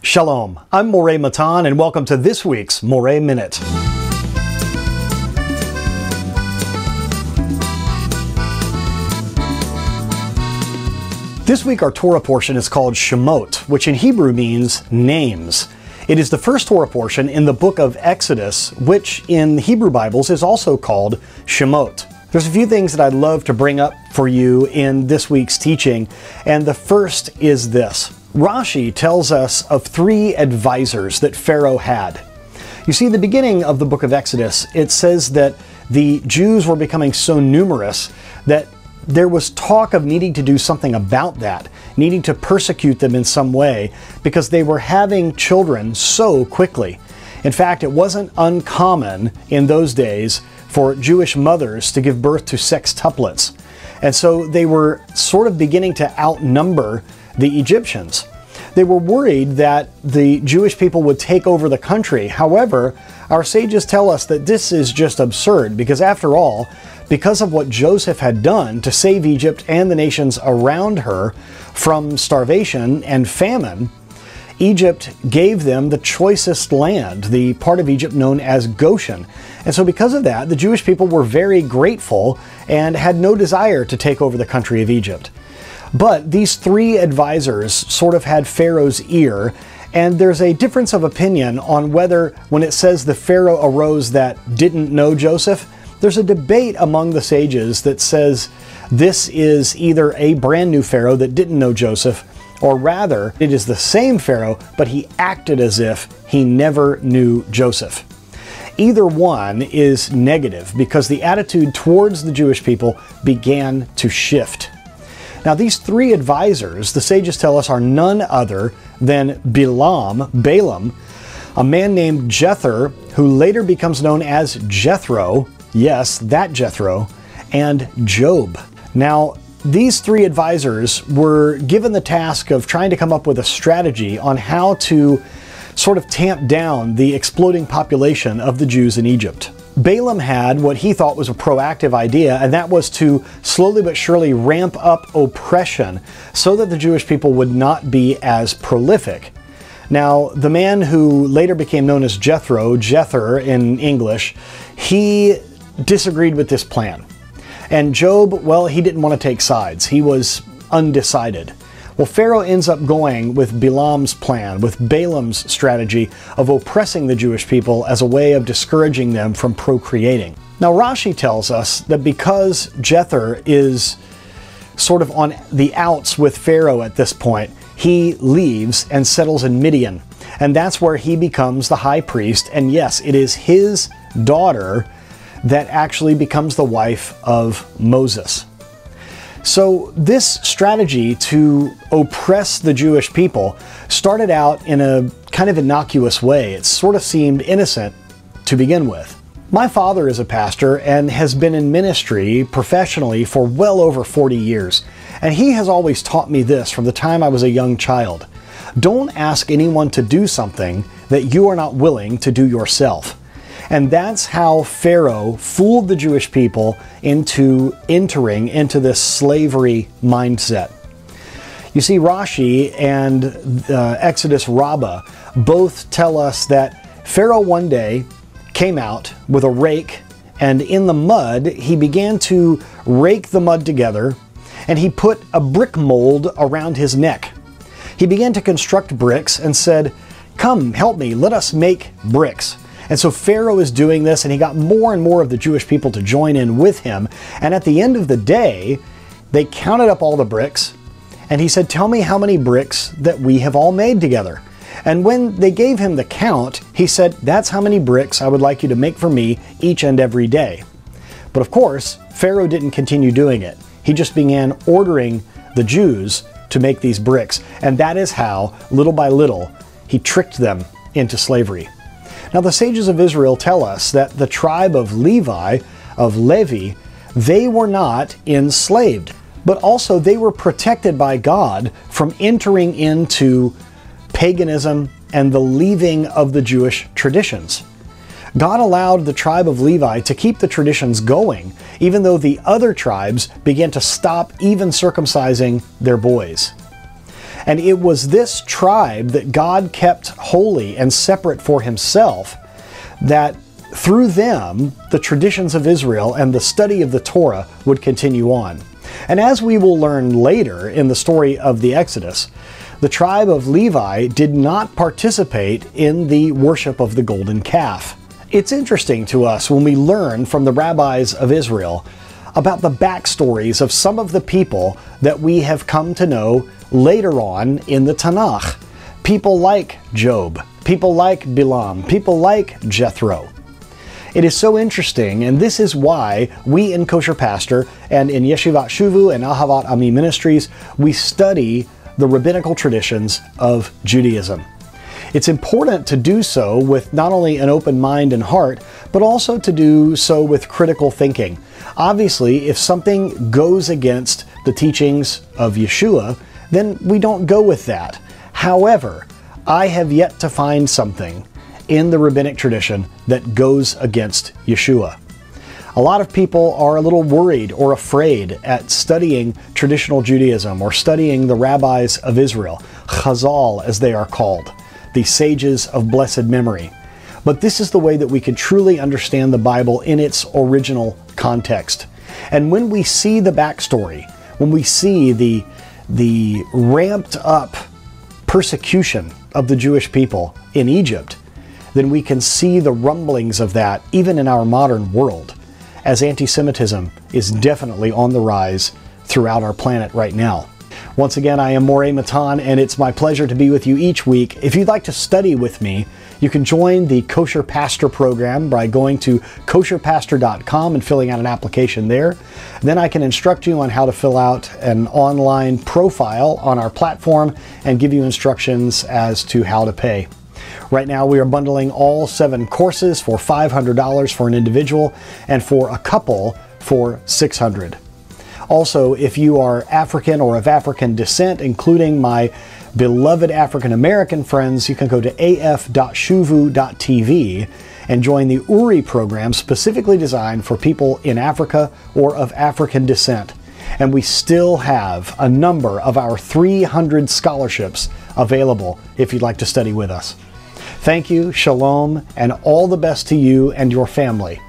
Shalom, I'm Moreh Matan, and welcome to this week's Moreh Minute. This week our Torah portion is called Shemot, which in Hebrew means names. It is the first Torah portion in the book of Exodus, which in Hebrew Bibles is also called Shemot. There's a few things that I'd love to bring up for you in this week's teaching, and the first is this. Rashi tells us of three advisors that Pharaoh had. You see, at the beginning of the book of Exodus, it says that the Jews were becoming so numerous that there was talk of needing to do something about that, needing to persecute them in some way, because they were having children so quickly. In fact, it wasn't uncommon in those days for Jewish mothers to give birth to sextuplets. And so they were sort of beginning to outnumber the Egyptians. They were worried that the Jewish people would take over the country. However, our sages tell us that this is just absurd because after all, because of what Joseph had done to save Egypt and the nations around her from starvation and famine, Egypt gave them the choicest land, the part of Egypt known as Goshen. And so because of that, the Jewish people were very grateful and had no desire to take over the country of Egypt. But these three advisors sort of had Pharaoh's ear, and there's a difference of opinion on whether, when it says the Pharaoh arose that didn't know Joseph, there's a debate among the sages that says this is either a brand new Pharaoh that didn't know Joseph, or rather, it is the same Pharaoh, but he acted as if he never knew Joseph. Either one is negative because the attitude towards the Jewish people began to shift. Now, these three advisors, the sages tell us, are none other than Balaam, a man named Jethro, who later becomes known as Jethro, yes, that Jethro, and Job. Now, these three advisors were given the task of trying to come up with a strategy on how to sort of tamp down the exploding population of the Jews in Egypt. Balaam had what he thought was a proactive idea, and that was to slowly but surely ramp up oppression so that the Jewish people would not be as prolific. Now, the man who later became known as Jethro in English, he disagreed with this plan. And Job, well, he didn't want to take sides. He was undecided. Well, Pharaoh ends up going with Balaam's plan, with Balaam's strategy of oppressing the Jewish people as a way of discouraging them from procreating. Now, Rashi tells us that because Jethro is sort of on the outs with Pharaoh at this point, he leaves and settles in Midian. And that's where he becomes the high priest. And yes, it is his daughter that actually becomes the wife of Moses. So this strategy to oppress the Jewish people started out in a kind of innocuous way. It sort of seemed innocent to begin with. My father is a pastor and has been in ministry professionally for well over 40 years. And he has always taught me this from the time I was a young child. Don't ask anyone to do something that you are not willing to do yourself. And that's how Pharaoh fooled the Jewish people into entering into this slavery mindset. You see, Rashi and Exodus Rabbah both tell us that Pharaoh one day came out with a rake, and in the mud, he began to rake the mud together, and he put a brick mold around his neck. He began to construct bricks and said, "Come, help me, let us make bricks." And so Pharaoh is doing this, and he got more and more of the Jewish people to join in with him. And at the end of the day, they counted up all the bricks, and he said, "Tell me how many bricks that we have all made together." And when they gave him the count, he said, "That's how many bricks I would like you to make for me each and every day." But of course, Pharaoh didn't continue doing it. He just began ordering the Jews to make these bricks. And that is how, little by little, he tricked them into slavery. Now, the sages of Israel tell us that the tribe of Levi, they were not enslaved, but also they were protected by God from entering into paganism and the leaving of the Jewish traditions. God allowed the tribe of Levi to keep the traditions going, even though the other tribes began to stop even circumcising their boys. And it was this tribe that God kept holy and separate for himself, that through them, the traditions of Israel and the study of the Torah would continue on. And as we will learn later in the story of the Exodus, the tribe of Levi did not participate in the worship of the golden calf. It's interesting to us when we learn from the rabbis of Israel about the backstories of some of the people that we have come to know later on in the Tanakh. People like Job, people like Bilam, people like Jethro. It is so interesting, and this is why we in Kosher Pastor and in Yeshivat Shuvu and Ahavat Ammi Ministries, we study the rabbinical traditions of Judaism. It's important to do so with not only an open mind and heart, but also to do so with critical thinking. Obviously, if something goes against the teachings of Yeshua, then we don't go with that. However, I have yet to find something in the rabbinic tradition that goes against Yeshua. A lot of people are a little worried or afraid at studying traditional Judaism or studying the rabbis of Israel, Chazal as they are called, the sages of blessed memory. But this is the way that we can truly understand the Bible in its original context. And when we see the backstory, when we see the ramped up persecution of the Jewish people in Egypt, then we can see the rumblings of that even in our modern world, as anti-Semitism is definitely on the rise throughout our planet right now. Once again, I am Moreh Matan, and it's my pleasure to be with you each week. If you'd like to study with me, you can join the Kosher Pastor program by going to kosherpastor.com and filling out an application there. Then I can instruct you on how to fill out an online profile on our platform and give you instructions as to how to pay. Right now we are bundling all 7 courses for $500 for an individual and for a couple for $600. Also, if you are African or of African descent, including my beloved African American friends, you can go to af.shuvu.tv and join the URI program specifically designed for people in Africa or of African descent. And we still have a number of our 300 scholarships available if you'd like to study with us. Thank you, shalom, and all the best to you and your family.